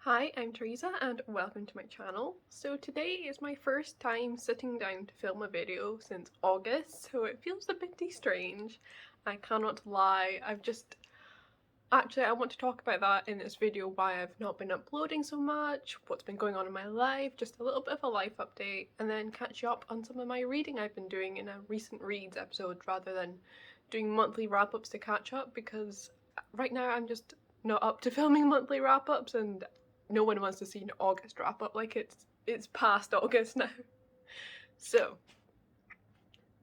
Hi, I'm Teresa and welcome to my channel. So today is my first time sitting down to film a video since August, so it feels a bit strange. I cannot lie, I want to talk about that in this video, why I've not been uploading so much, what's been going on in my life, just a little bit of a life update, and then catch you up on some of my reading I've been doing in a recent reads episode rather than doing monthly wrap-ups to catch up, because right now I'm just not up to filming monthly wrap-ups and no one wants to see an August wrap-up, like it's past August now. So,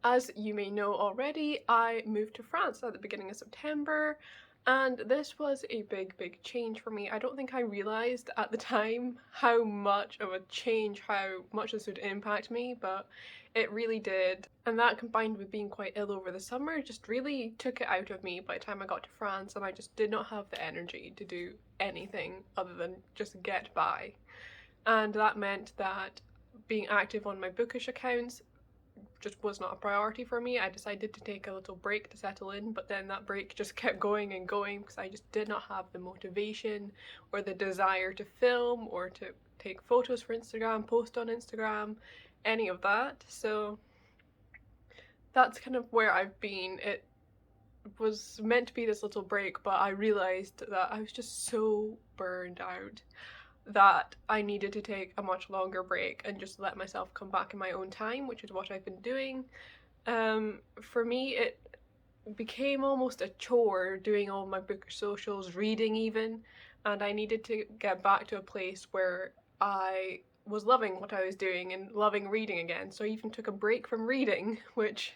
as you may know already, I moved to France at the beginning of September, and this was a big change for me. I don't think I realised at the time how much of a change, how much this would impact me, but it really did. And that, combined with being quite ill over the summer, just really took it out of me by the time I got to France, and I just did not have the energy to do anything other than just get by. And that meant that being active on my bookish accounts just was not a priority for me. I decided to take a little break to settle in, but then that break just kept going and going because I just did not have the motivation or the desire to film or to take photos for Instagram, post on Instagram, any of that. So that's kind of where I've been. It was meant to be this little break, but I realised that I was just so burned out that I needed to take a much longer break and just let myself come back in my own time, which is what I've been doing. For me, it became almost a chore doing all my book socials, reading even, and I needed to get back to a place where I was loving what I was doing and loving reading again. So I even took a break from reading, which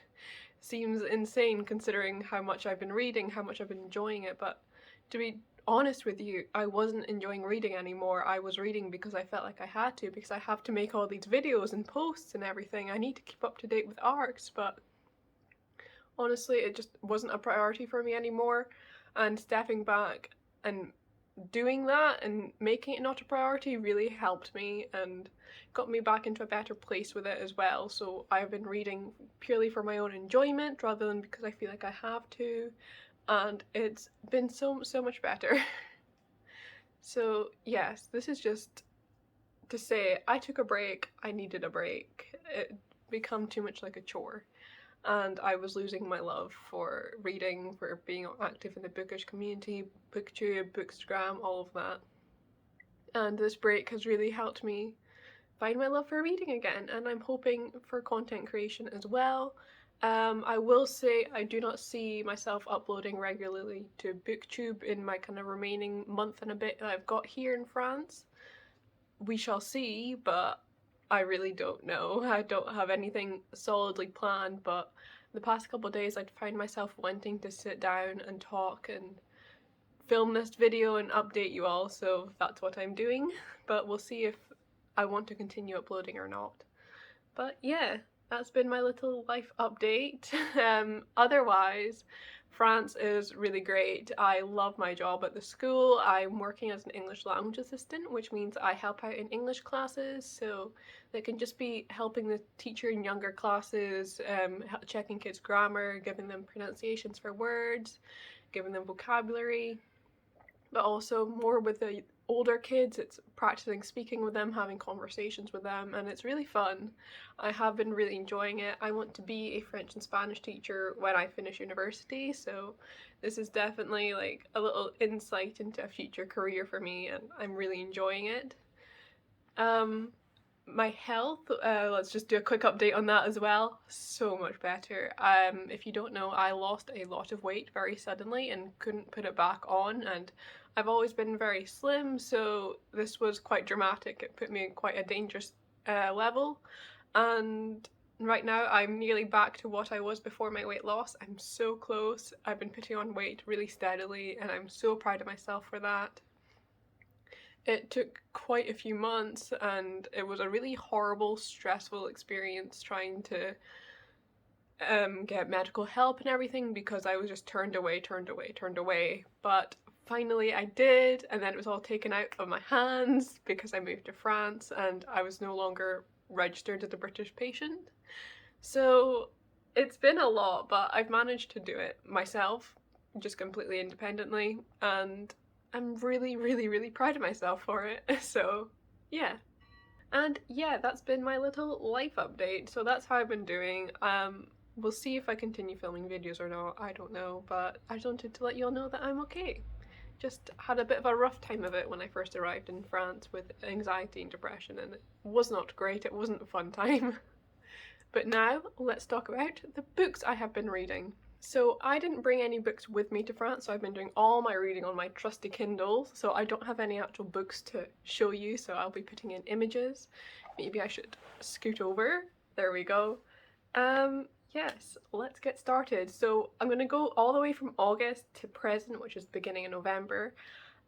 seems insane considering how much I've been reading, how much I've been enjoying it, but to be honest with you, I wasn't enjoying reading anymore. I was reading because I felt like I had to, because I have to make all these videos and posts and everything. I need to keep up to date with ARCs, but honestly, it just wasn't a priority for me anymore. And stepping back and doing that and making it not a priority really helped me and got me back into a better place with it as well. So I've been reading purely for my own enjoyment rather than because I feel like I have to, and it's been so much better. So yes, this is just to say I took a break. I needed a break. It became too much like a chore, and I was losing my love for reading, for being active in the bookish community, booktube, bookstagram, all of that. And this break has really helped me find my love for reading again, and I'm hoping for content creation as well. I will say I do not see myself uploading regularly to booktube in my kind of remaining month and a bit that I've got here in France. We shall see, but I really don't know. I don't have anything solidly planned, but the past couple of days I'd find myself wanting to sit down and talk and film this video and update you all, so that's what I'm doing. But we'll see if I want to continue uploading or not. But yeah, that's been my little life update. Otherwise, France is really great. I love my job at the school. I'm working as an English language assistant, which means I help out in English classes, so they can just be helping the teacher in younger classes, checking kids' grammar, giving them pronunciations for words, giving them vocabulary, but also more with the older kids, it's practicing speaking with them, having conversations with them, and it's really fun. I have been really enjoying it. I want to be a French and Spanish teacher when I finish university, so this is definitely like a little insight into a future career for me, and I'm really enjoying it. My health, let's just do a quick update on that as well. So much better. If you don't know, I lost a lot of weight very suddenly and couldn't put it back on, and I've always been very slim, so this was quite dramatic. It put me in quite a dangerous level, and right now I'm nearly back to what I was before my weight loss. I'm so close. I've been putting on weight really steadily, and I'm so proud of myself for that. It took quite a few months, and it was a really horrible, stressful experience trying to get medical help and everything, because I was just turned away, but finally I did, and then it was all taken out of my hands because I moved to France and I was no longer registered as a British patient. So it's been a lot, but I've managed to do it myself, just completely independently, and I'm really, really, really proud of myself for it. So yeah. And yeah, that's been my little life update. So that's how I've been doing. We'll see if I continue filming videos or not, I don't know, but I just wanted to let you all know that I'm okay. Just had a bit of a rough time of it when I first arrived in France with anxiety and depression, and it was not great, it wasn't a fun time. But now, let's talk about the books I have been reading. So I didn't bring any books with me to France, so I've been doing all my reading on my trusty Kindle, so I don't have any actual books to show you, so I'll be putting in images. Maybe I should scoot over. There we go. Yes, let's get started. So I'm going to go all the way from August to present, which is the beginning of November,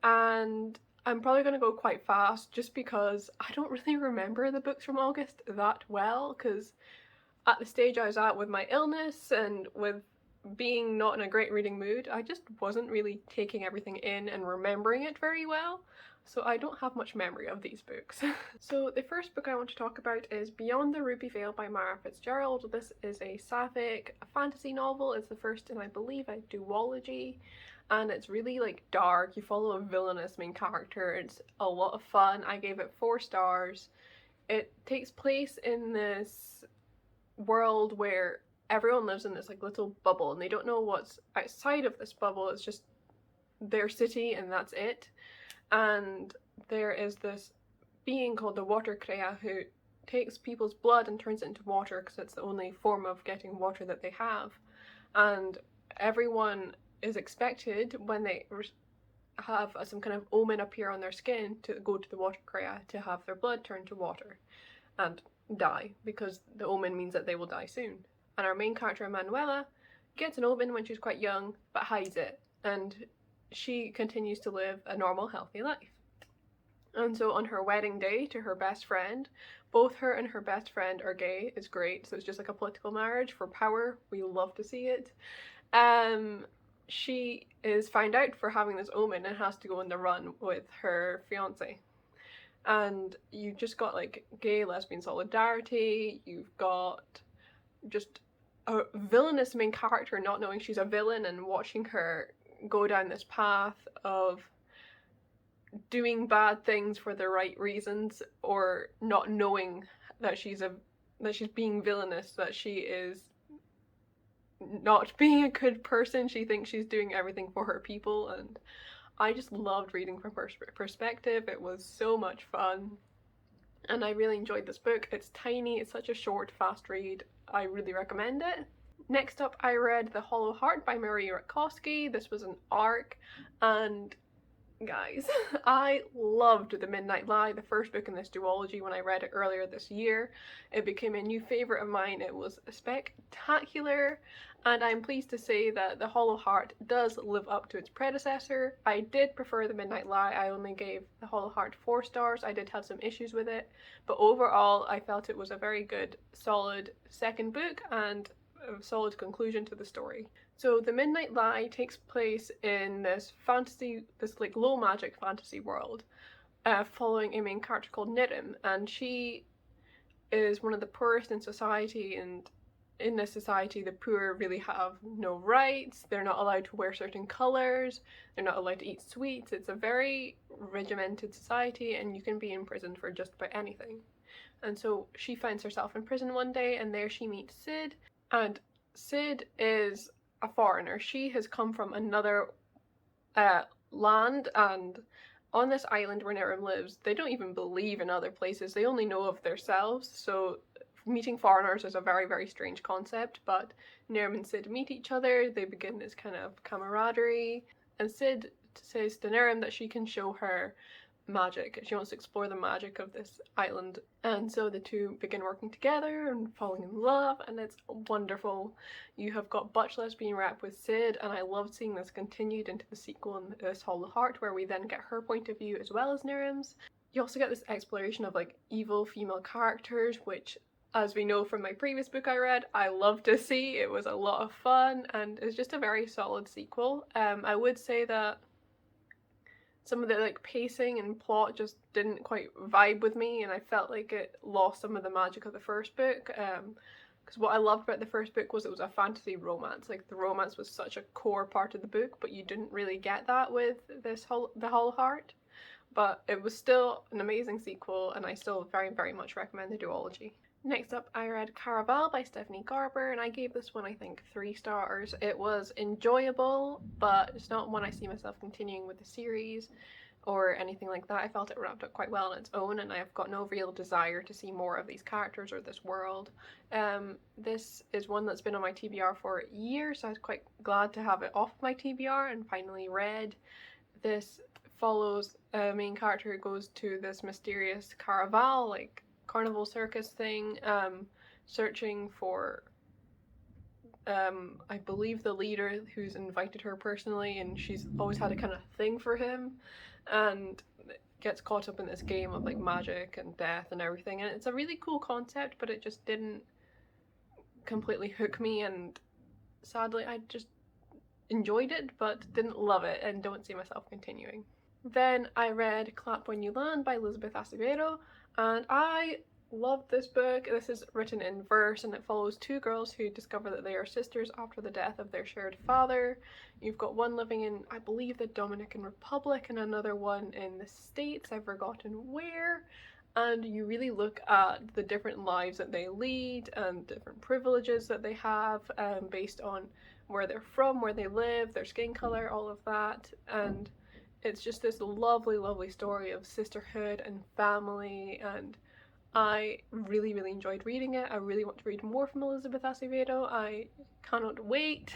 and I'm probably going to go quite fast just because I don't really remember the books from August that well, because at the stage I was at with my illness and with being not in a great reading mood, I just wasn't really taking everything in and remembering it very well. So I don't have much memory of these books. So the first book I want to talk about is Beyond the Ruby Veil by Mara Fitzgerald. This is a sapphic fantasy novel. It's the first in, I believe, a duology, and it's really like dark. You follow a villainous main character. It's a lot of fun. I gave it 4 stars. It takes place in this world where everyone lives in this like little bubble and they don't know what's outside of this bubble. It's just their city and that's it. And there is this being called the water Crea who takes people's blood and turns it into water because it's the only form of getting water that they have. And everyone is expected, when they have some kind of omen appear on their skin, to go to the water Crea to have their blood turned to water and die, because the omen means that they will die soon. And our main character, Manuela, gets an omen when she's quite young but hides it, and she continues to live a normal, healthy life. And so on her wedding day to her best friend, both her and her best friend are gay. It's great. So it's just like a political marriage for power. We love to see it. She is found out for having this omen and has to go on the run with her fiance. And you just got like gay lesbian solidarity. You've got just a villainous main character not knowing she's a villain and watching her go down this path of doing bad things for the right reasons, or not knowing that she's being villainous, that she is not being a good person. She thinks she's doing everything for her people, and I just loved reading from her perspective. It was so much fun, and I really enjoyed this book. It's tiny, it's such a short, fast read. I really recommend it. Next up, I read The Hollow Heart by Marie Rakowski. This was an arc, and guys, I loved The Midnight Lie, the first book in this duology, when I read it earlier this year. It became a new favourite of mine. It was spectacular, and I'm pleased to say that The Hollow Heart does live up to its predecessor. I did prefer The Midnight Lie. I only gave The Hollow Heart 4 stars. I did have some issues with it, but overall I felt it was a very good, solid second book and a solid conclusion to the story. So The Midnight Lie takes place in this fantasy, this like low magic fantasy world, following a main character called Nirim, and she is one of the poorest in society, and in this society the poor really have no rights. They're not allowed to wear certain colours, they're not allowed to eat sweets. It's a very regimented society, and you can be imprisoned for just about anything. And so she finds herself in prison one day, and there she meets Sid. And Sid is a foreigner. She has come from another land, and on this island where Nirim lives, they don't even believe in other places. They only know of themselves. So meeting foreigners is a very, very strange concept, but Nirim and Sid meet each other. They begin this kind of camaraderie, and Sid says to Nirim that she can show her magic. She wants to explore the magic of this island, and so the two begin working together and falling in love, and it's wonderful. You have got Butch lesbian rep with Sid, and I loved seeing this continued into the sequel in this Hollow Heart, where we then get her point of view as well as Nirim's. You also get this exploration of like evil female characters, which, as we know from my previous book I read, I love to see. It was a lot of fun, and it's just a very solid sequel. I would say that some of the like pacing and plot just didn't quite vibe with me, and I felt like it lost some of the magic of the first book. Because what I loved about the first book was it was a fantasy romance. Like, the romance was such a core part of the book, but you didn't really get that with The Hollow Heart. But it was still an amazing sequel, and I still very, very much recommend the duology. Next up, I read Caraval by Stephanie Garber, and I gave this one, I think, 3 stars. It was enjoyable, but it's not one I see myself continuing with the series or anything like that. I felt it wrapped up quite well on its own, and I've got no real desire to see more of these characters or this world. This is one that's been on my TBR for years, so I was quite glad to have it off my TBR and finally read. This follows a main character who goes to this mysterious caraval, like carnival circus thing, searching for I believe the leader who's invited her personally, and she's always had a kind of thing for him, and gets caught up in this game of like magic and death and everything. And it's a really cool concept, but it just didn't completely hook me, and sadly I just enjoyed it but didn't love it and don't see myself continuing. Then I read Clap When You Land by Elizabeth Acevedo, and I loved this book. This is written in verse, and it follows 2 girls who discover that they are sisters after the death of their shared father. You've got one living in, I believe, the Dominican Republic and another one in the States, I've forgotten where, and you really look at the different lives that they lead and different privileges that they have, based on where they're from, where they live, their skin color, all of that. And it's just this lovely, lovely story of sisterhood and family, and I really, really enjoyed reading it. I really want to read more from Elizabeth Acevedo. I cannot wait.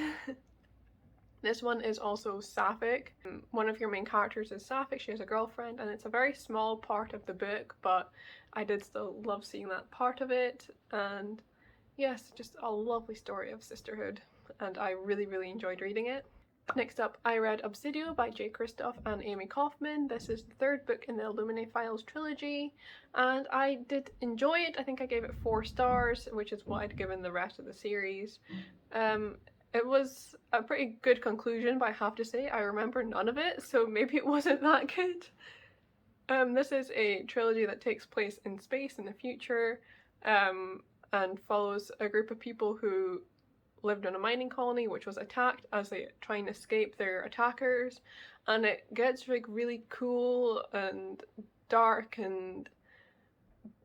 This one is also sapphic. One of your main characters is sapphic. She has a girlfriend, and it's a very small part of the book, but I did still love seeing that part of it. And yes, just a lovely story of sisterhood, and I really, really enjoyed reading it. Next up, I read Obsidio by Jay Kristoff and Amy Kaufman. This is the 3rd book in the Illuminae Files trilogy, and I did enjoy it. I think I gave it 4 stars, which is what I'd given the rest of the series. It was a pretty good conclusion, but I have to say I remember none of it, so maybe it wasn't that good. This is a trilogy that takes place in space in the future, and follows a group of people who lived in a mining colony which was attacked as they try and escape their attackers, and it gets like really cool and dark and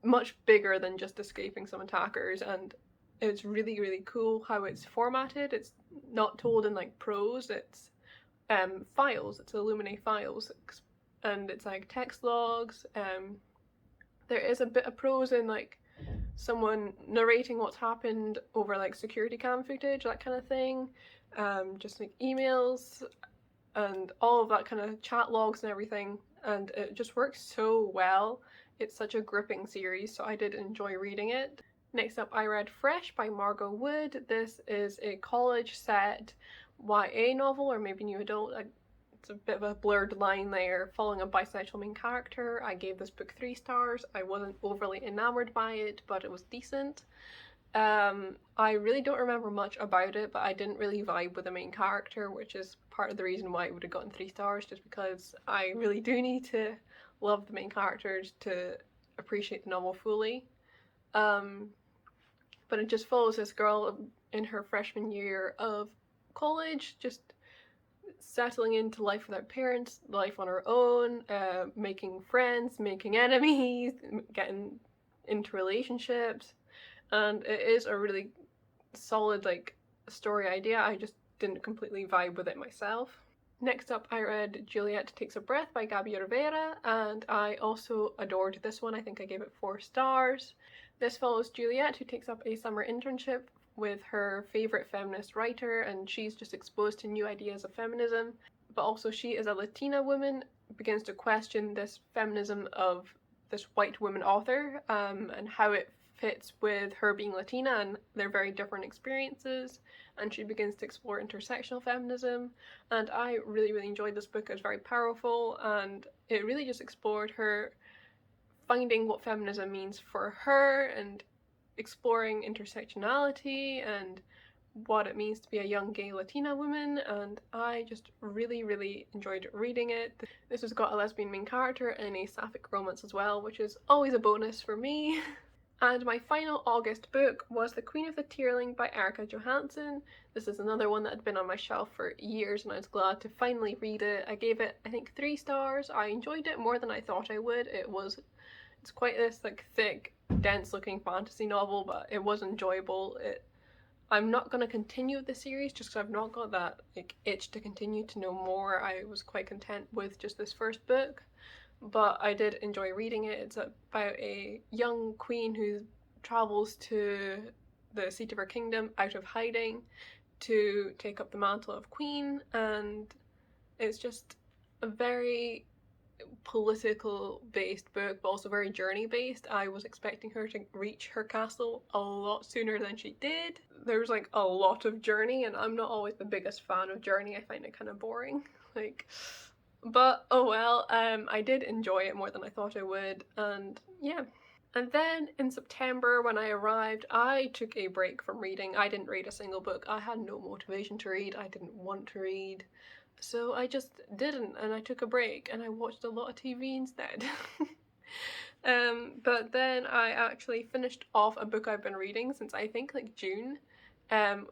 much bigger than just escaping some attackers, and it's really, really cool how it's formatted. It's not told in like prose, it's files, it's Illuminae files, and it's like text logs. There is a bit of prose in like someone narrating what's happened over like security cam footage, that kind of thing, just like emails and all of that kind of chat logs and everything, and it just works so well. It's such a gripping series, so I did enjoy reading it. Next up, I read Fresh by Margot Wood. This is a college set YA novel, or maybe new adult. It's a bit of a blurred line there, following a bisexual main character. I gave this book 3 stars. I wasn't overly enamored by it, but it was decent. I really don't remember much about it, but I didn't really vibe with the main character, which is part of the reason why it would have gotten 3 stars, just because I really do need to love the main characters to appreciate the novel fully. But it just follows this girl in her freshman year of college, just settling into life without parents, life on her own, making friends, making enemies, getting into relationships, and it is a really solid like story idea. I just didn't completely vibe with it myself. Next up, I read Juliet Takes a Breath by Gabby Rivera, and I also adored this one. I think I gave it 4 stars. This follows Juliet, who takes up a summer internship with her favourite feminist writer, and she's just exposed to new ideas of feminism, but also she, as a Latina woman, begins to question this feminism of this white woman author, and how it fits with her being Latina and their very different experiences, and she begins to explore intersectional feminism, and I really, really enjoyed this book. It was very powerful, and it really just explored her finding what feminism means for her, and exploring intersectionality and what it means to be a young gay Latina woman, and I just really, really enjoyed reading it. This has got a lesbian main character and a sapphic romance as well, which is always a bonus for me. And my final August book was The Queen of the Tearling by Erica Johansson. This is another one that had been on my shelf for years and I was glad to finally read it. I gave it, I think, 3 stars. I enjoyed it more than I thought I would. It's quite this like thick, dense looking fantasy novel, but it was enjoyable. I'm not going to continue the series just because I've not got that like itch to continue to know more. I was quite content with just this first book, but I did enjoy reading it. It's about a young queen who travels to the seat of her kingdom out of hiding to take up the mantle of queen, and it's just a very political based book, but also very journey based. I was expecting her to reach her castle a lot sooner than she did. There's like a lot of journey, and I'm not always the biggest fan of journey. I find it kind of boring. But oh well, I did enjoy it more than I thought I would, and yeah. And then in September when I arrived, I took a break from reading. I didn't read a single book. I had no motivation to read. I didn't want to read. So I just didn't, and I took a break and I watched a lot of TV instead. But then I actually finished off a book I've been reading since I think like June,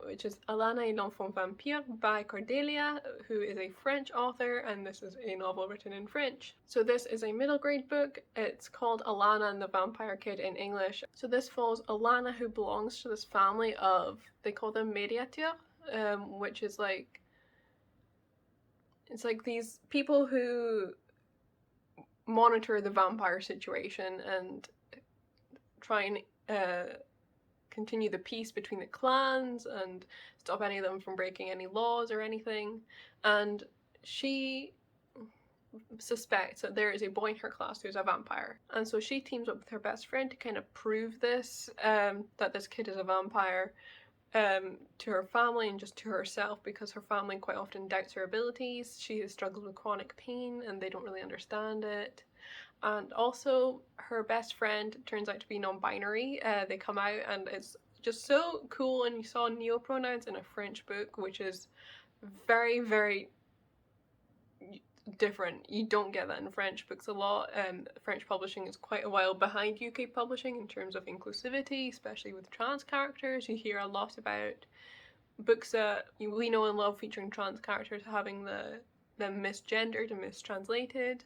which is Alana et l'enfant vampire by Cordelia, who is a French author, and this is a novel written in French. So this is a middle grade book. It's called Alana and the Vampire Kid in English. So this follows Alana, who belongs to this family of, they call them médiateurs, which is like, it's like these people who monitor the vampire situation and try and continue the peace between the clans and stop any of them from breaking any laws or anything. And she suspects that there is a boy in her class who's a vampire, and so she teams up with her best friend to kind of prove this, that this kid is a vampire, to her family and just to herself, because her family quite often doubts her abilities. She has struggled with chronic pain and they don't really understand it. And also her best friend turns out to be non-binary. They come out and it's just so cool, and you saw neopronouns in a French book, which is very, very different. You don't get that in French books a lot. French publishing is quite a while behind UK publishing in terms of inclusivity, especially with trans characters. You hear a lot about books that we know and love featuring trans characters having them misgendered and mistranslated.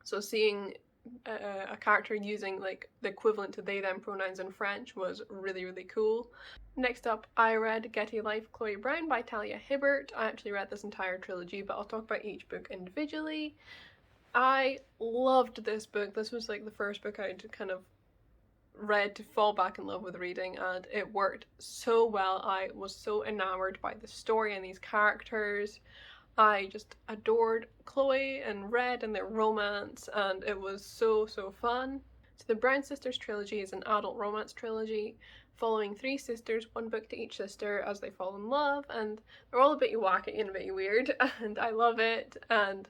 So seeing a character using like the equivalent to they them pronouns in French was really, really cool. Next up, I read Get a Life, Chloe Brown by Talia Hibbert. I actually read this entire trilogy, but I'll talk about each book individually. I loved this book. This was like the first book I'd kind of read to fall back in love with reading, and it worked so well. I was so enamored by the story and these characters. I just adored Chloe and Red and their romance, and it was so, so fun. So the Brown Sisters trilogy is an adult romance trilogy following 3 sisters, 1 book to each sister as they fall in love, and they're all a bit wacky and a bit weird, and I love it, and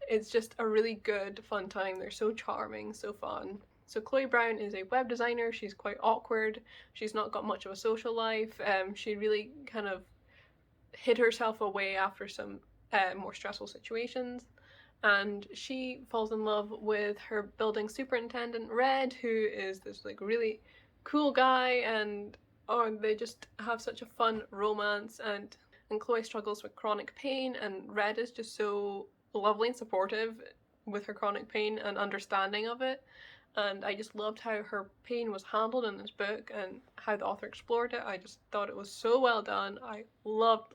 it's just a really good, fun time. They're so charming, so fun. So Chloe Brown is a web designer. She's quite awkward. She's not got much of a social life. She really kind of hid herself away after some more stressful situations, and she falls in love with her building superintendent Red, who is this like really cool guy, and they just have such a fun romance, and Chloe struggles with chronic pain, and Red is just so lovely and supportive with her chronic pain and understanding of it, and I just loved how her pain was handled in this book and how the author explored it. I just thought it was so well done. I loved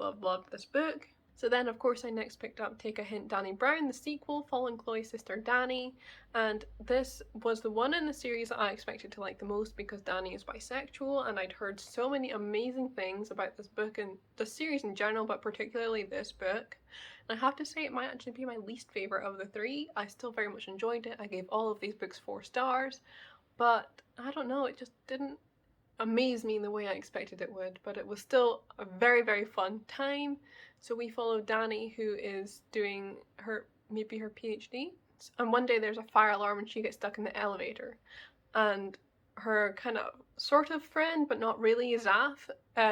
this book. So then, of course, I next picked up Take a Hint, Dani Brown, the sequel, following Chloe's sister Dani, and this was the one in the series that I expected to like the most because Dani is bisexual, and I'd heard so many amazing things about this book and the series in general, but particularly this book. And I have to say it might actually be my least favourite of the 3. I still very much enjoyed it. I gave all of these books 4 stars, but I don't know, it just didn't amaze me in the way I expected it would, but it was still a very, very fun time. So we follow Dani, who is doing maybe her PhD, and one day there's a fire alarm and she gets stuck in the elevator, and her kind of sort of friend, but not really, Zaf,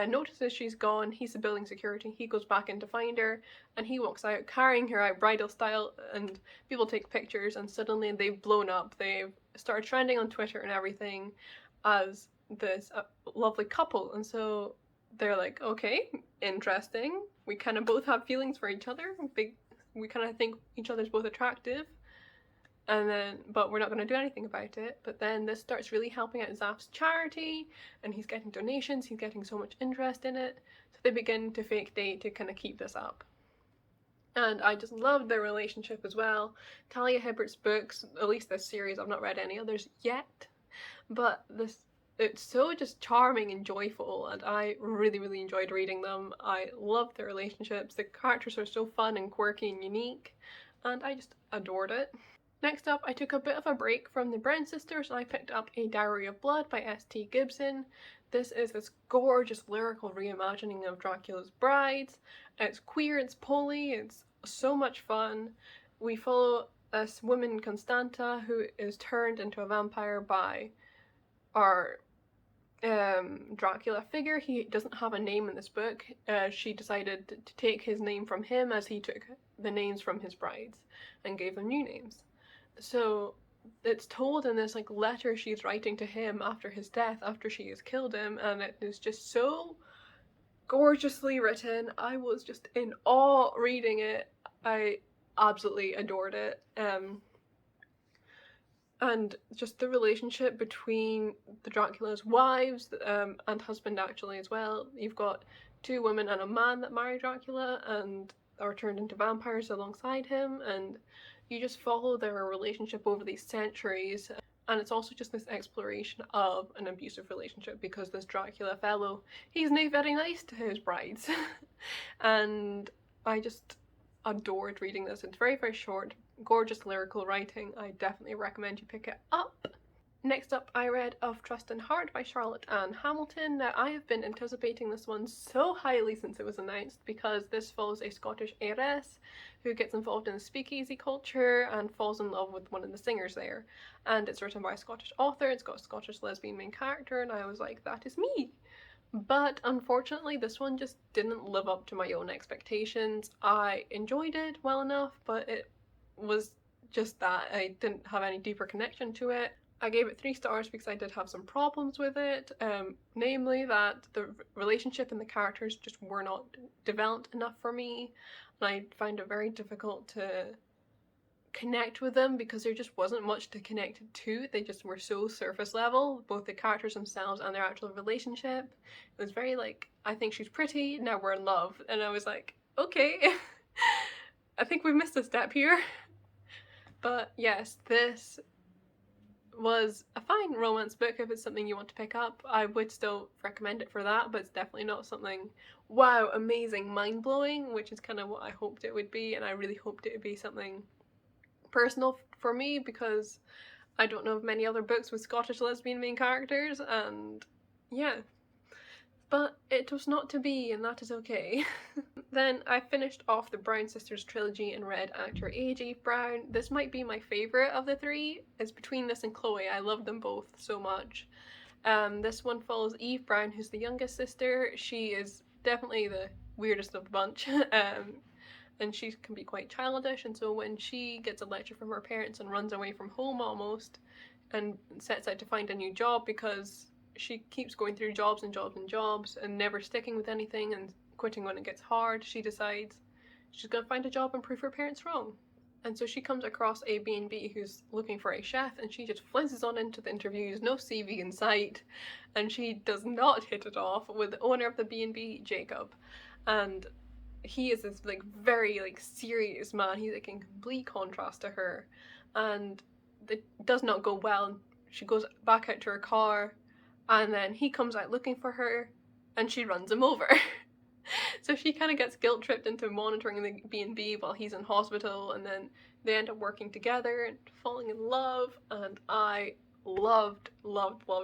notices she's gone. He's the building security. He goes back in to find her, and he walks out carrying her out bridal style, and people take pictures, and suddenly they've blown up. They've started trending on Twitter and everything, as this lovely couple, and so they're like, okay, interesting, we kind of both have feelings for each other, we kind of think each other's both attractive, and then, but we're not going to do anything about it. But then this starts really helping out Zaf's charity, and he's getting donations, he's getting so much interest in it, so they begin to fake date to kind of keep this up. And I just loved their relationship as well. Talia Hibbert's books, at least this series, I've not read any others yet, but it's so just charming and joyful, and I really enjoyed reading them. I loved their relationships, the characters are so fun and quirky and unique, and I just adored it. Next up, I took a bit of a break from the Brown sisters and I picked up A Diary of Blood by S.T. Gibson. This is this gorgeous lyrical reimagining of Dracula's brides. It's queer, it's poly, it's so much fun. We follow this woman, Constanta, who is turned into a vampire by our Dracula figure. He doesn't have a name in this book. She decided to take his name from him, as he took the names from his brides and gave them new names. So it's told in this like letter she's writing to him after his death, after she has killed him, and it is just so gorgeously written. I was just in awe reading it. I absolutely adored it. And just the relationship between the Dracula's wives and husband actually as well. You've got two women and a man that marry Dracula and are turned into vampires alongside him, and you just follow their relationship over these centuries. And it's also just this exploration of an abusive relationship, because this Dracula fellow, he's not very nice to his brides. And I just adored reading this. It's very short, gorgeous lyrical writing. I definitely recommend you pick it up. Next up, I read Of Trust and Heart by Charlotte Ann Hamilton. Now, I have been anticipating this one so highly since it was announced, because this follows a Scottish heiress who gets involved in the speakeasy culture and falls in love with one of the singers there. And it's written by a Scottish author, it's got a Scottish lesbian main character, and I was like, that is me! But unfortunately, this one just didn't live up to my own expectations. I enjoyed it well enough, but it was just that. I didn't have any deeper connection to it. I gave it 3 stars because I did have some problems with it, namely that the relationship and the characters just were not developed enough for me, and I found it very difficult to connect with them because there just wasn't much to connect to. They just were so surface level, both the characters themselves and their actual relationship. It was very like, I think she's pretty, now we're in love, and I was like, okay, I think we missed a step here. But yes, this was a fine romance book. If it's something you want to pick up, I would still recommend it for that, but it's definitely not something wow, amazing, mind-blowing, which is kind of what I hoped it would be, and I really hoped it would be something personal for me, because I don't know of many other books with Scottish lesbian main characters, and yeah. But it was not to be, and that is okay. Then I finished off the Brown Sisters trilogy and read Actor A.J. Brown. This might be my favourite of the 3. It's between this and Chloe. I love them both so much. This one follows Eve Brown, who's the youngest sister. She is definitely the weirdest of the bunch. And she can be quite childish, and so when she gets a lecture from her parents and runs away from home almost, and sets out to find a new job, because she keeps going through jobs and never sticking with anything and quitting when it gets hard, she decides she's going to find a job and prove her parents wrong. And so she comes across a B&B who's looking for a chef, and she just flizzes on into the interviews, no CV in sight, and she does not hit it off with the owner of the B&B, Jacob. And he is this like very like serious man. He's like in complete contrast to her, and it does not go well. She goes back out to her car, and then he comes out looking for her, and she runs him over. So she kind of gets guilt tripped into monitoring the B&B while he's in hospital, and then they end up working together and falling in love, and I loved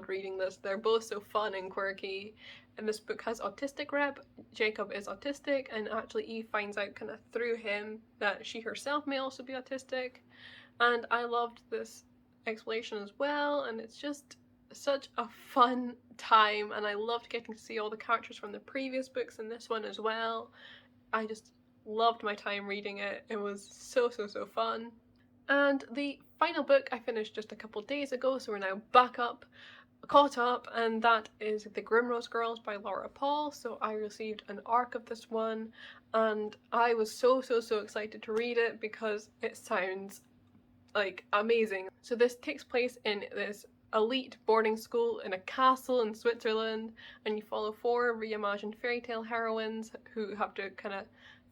reading this. They're both so fun and quirky, and this book has autistic rep. Jacob is autistic, and actually Eve finds out kind of through him that she herself may also be autistic, and I loved this explanation as well, and it's just such a fun time, and I loved getting to see all the characters from the previous books in this one as well. I just loved my time reading it. It was so fun. And the final book I finished just a couple days ago, so we're now back up. caught up, and that is The Grimrose Girls by Laura Paul. So I received an ARC of this one, and I was so excited to read it because it sounds like amazing. So this takes place in this elite boarding school in a castle in Switzerland, and you follow 4 reimagined fairy tale heroines who have to kind of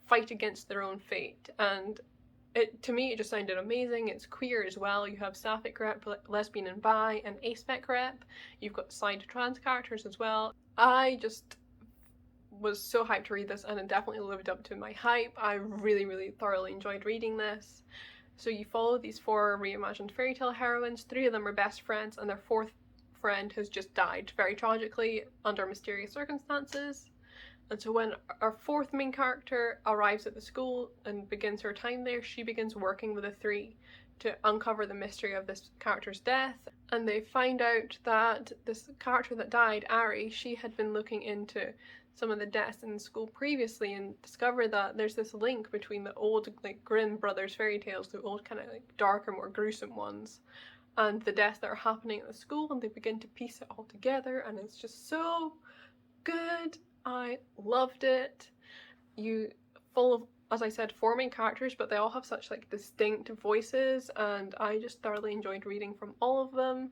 fight against their own fate. And to me, it just sounded amazing. It's queer as well. You have sapphic rep, lesbian and bi, and aspec rep. You've got side trans characters as well. I just was so hyped to read this, and it definitely lived up to my hype. I really thoroughly enjoyed reading this. So you follow these 4 reimagined fairy tale heroines. 3 of them are best friends, and their 4th friend has just died very tragically under mysterious circumstances. And so when our 4th main character arrives at the school and begins her time there, she begins working with the 3 to uncover the mystery of this character's death. And they find out that this character that died, Ari, she had been looking into some of the deaths in the school previously and discover that there's this link between the old like Grimm brothers fairy tales, the old kind of like darker, more gruesome ones, and the deaths that are happening at the school, and they begin to piece it all together, and it's just so good. I loved it. You full of, as I said, 4 main characters, but they all have such like distinct voices, and I just thoroughly enjoyed reading from all of them,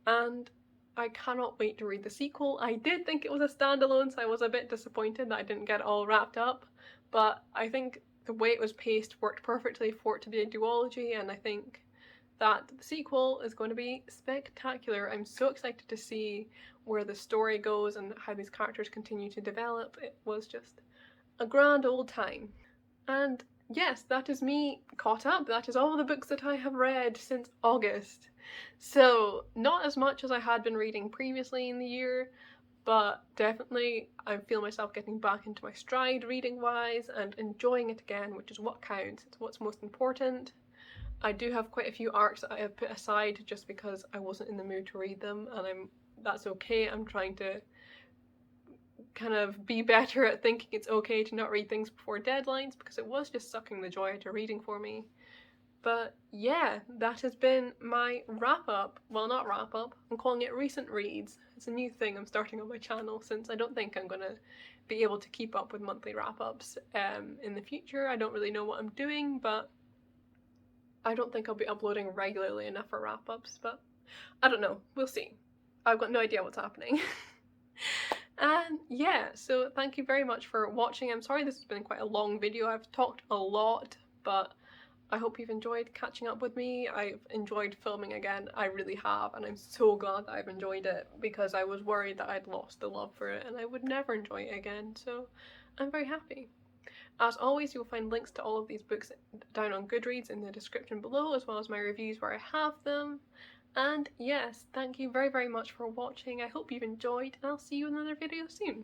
and I cannot wait to read the sequel. I did think it was a standalone, so I was a bit disappointed that I didn't get it all wrapped up, but I think the way it was paced worked perfectly for it to be a duology, and I think that the sequel is going to be spectacular. I'm so excited to see where the story goes and how these characters continue to develop. It was just a grand old time. And yes, that is me caught up. That is all the books that I have read since August. So not as much as I had been reading previously in the year, but definitely I feel myself getting back into my stride reading wise and enjoying it again, which is what counts. It's what's most important. I do have quite a few arcs that I have put aside just because I wasn't in the mood to read them, and that's okay. I'm trying to kind of be better at thinking it's okay to not read things before deadlines, because it was just sucking the joy out of reading for me. But yeah, that has been my wrap up. Well, not wrap up, I'm calling it recent reads. It's a new thing I'm starting on my channel, since I don't think I'm gonna be able to keep up with monthly wrap ups in the future. I don't really know what I'm doing, but I don't think I'll be uploading regularly enough for wrap ups, but I don't know, we'll see. I've got no idea what's happening. And yeah, so thank you very much for watching. I'm sorry this has been quite a long video. I've talked a lot, but I hope you've enjoyed catching up with me. I've enjoyed filming again, I really have, and I'm so glad that I've enjoyed it, because I was worried that I'd lost the love for it and I would never enjoy it again, so I'm very happy. As always, you'll find links to all of these books down on Goodreads in the description below, as well as my reviews where I have them. And yes, thank you very much for watching. I hope you've enjoyed, and I'll see you in another video soon.